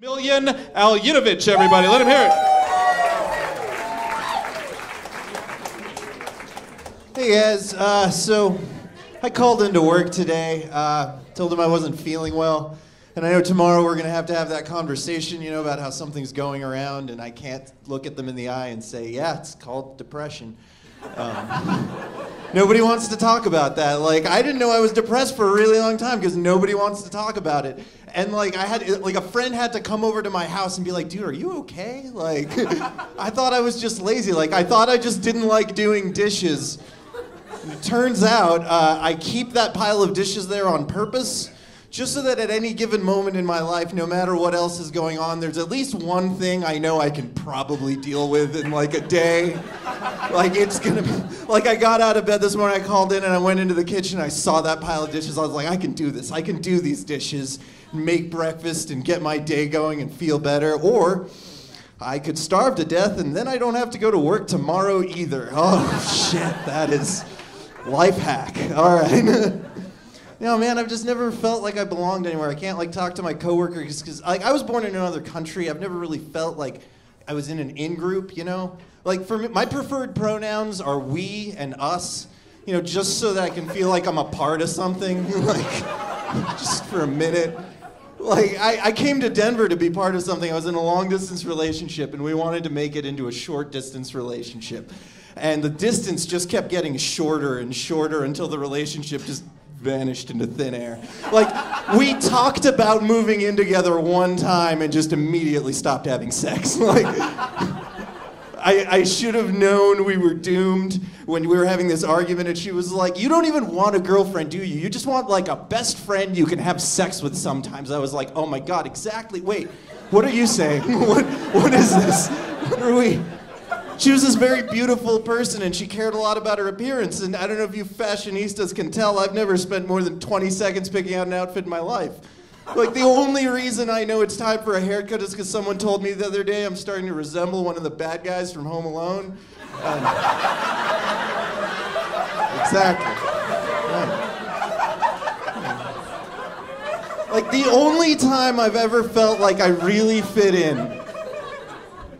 Miljen Aljinovic, everybody. Let him hear it. Hey guys, so I called into work today, told them I wasn't feeling well, and I know tomorrow we're gonna have that conversation, you know, about how something's going around, and I can't look at them in the eye and say, yeah, it's called depression. Nobody wants to talk about that. Like, I didn't know I was depressed for a really long time because nobody wants to talk about it. And like, a friend had to come over to my house and be like, dude, are you okay? Like, I thought I was just lazy. Like, I thought I just didn't like doing dishes. It turns out, I keep that pile of dishes there on purpose, just so that at any given moment in my life, no matter what else is going on, there's at least one thing I know I can probably deal with in like a day. Like, it's gonna be, like, I got out of bed this morning, I called in and I went into the kitchen, I saw that pile of dishes, I was like, I can do this, I can do these dishes, make breakfast and get my day going and feel better, or I could starve to death and then I don't have to go to work tomorrow either. Oh shit, that is life hack, all right. You know, man, I've just never felt like I belonged anywhere. I can't, like, talk to my coworkers because, like, I was born in another country. I've never really felt like I was in an in-group, you know? Like, for me, my preferred pronouns are we and us, you know, just so that I can feel like I'm a part of something, like, just for a minute. Like, I came to Denver to be part of something. I was in a long-distance relationship, and we wanted to make it into a short-distance relationship. And the distance just kept getting shorter and shorter until the relationship just vanished into thin air. Like, we talked about moving in together one time and just immediately stopped having sex. Like, I should have known we were doomed when we were having this argument, and she was like, you don't even want a girlfriend, do you? You just want, like, a best friend you can have sex with sometimes. I was like, oh my God, exactly. Wait, what are you saying? What is this? What are we? She was this very beautiful person, and she cared a lot about her appearance, and I don't know if you fashionistas can tell, I've never spent more than 20 seconds picking out an outfit in my life. Like, the only reason I know it's time for a haircut is because someone told me the other day I'm starting to resemble one of the bad guys from Home Alone. Exactly. Right. Like, the only time I've ever felt like I really fit in,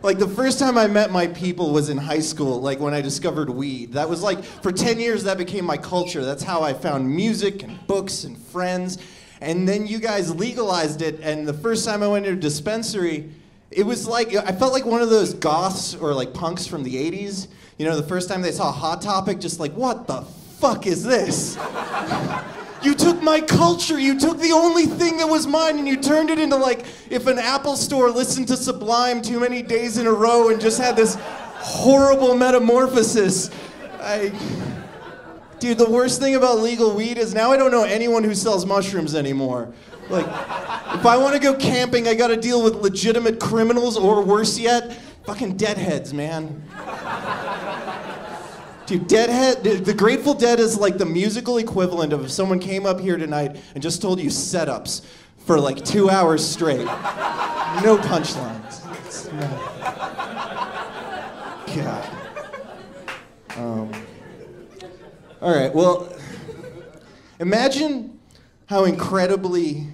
like, the first time I met my people was in high school, like, when I discovered weed. That was like, for 10 years, that became my culture. That's how I found music and books and friends. And then you guys legalized it, and the first time I went to a dispensary, it was like, I felt like one of those goths or, like, punks from the 80s. You know, the first time they saw Hot Topic, just like, what the fuck is this? You took my culture, you took the only thing that was mine, and you turned it into, like, if an Apple store listened to Sublime too many days in a row and just had this horrible metamorphosis. Dude, the worst thing about legal weed is now I don't know anyone who sells mushrooms anymore. Like, if I want to go camping, I gotta deal with legitimate criminals, or worse yet, fucking deadheads, man. Dude, the Grateful Dead is like the musical equivalent of if someone came up here tonight and just told you setups for like 2 hours straight. No punchlines. God. All right, well, imagine how incredibly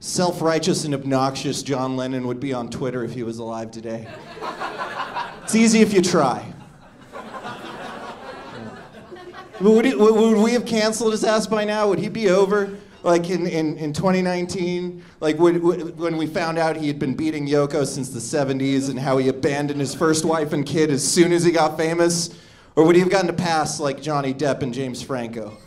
self-righteous and obnoxious John Lennon would be on Twitter if he was alive today. It's easy if you try. Would we have canceled his ass by now? Would he be over, like, in 2019? Like, when we found out he had been beating Yoko since the 70s and how he abandoned his first wife and kid as soon as he got famous? Or would he have gotten a pass like Johnny Depp and James Franco?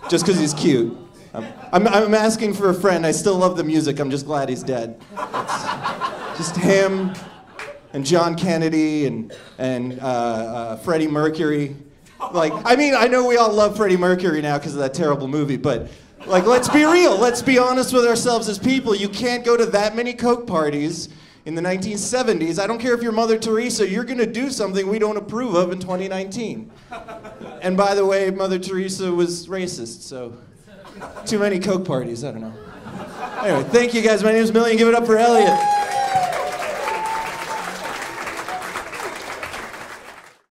Just because he's cute. I'm asking for a friend. I still love the music. I'm just glad he's dead. It's just him and John Kennedy and Freddie Mercury. Like, I mean, I know we all love Freddie Mercury now because of that terrible movie, but, like, let's be real. Let's be honest with ourselves as people. You can't go to that many Coke parties in the 1970s. I don't care if you're Mother Teresa, you're going to do something we don't approve of in 2019. And by the way, Mother Teresa was racist, so too many Coke parties, I don't know. Anyway, thank you guys. My name is Miljen. Give it up for Elliot.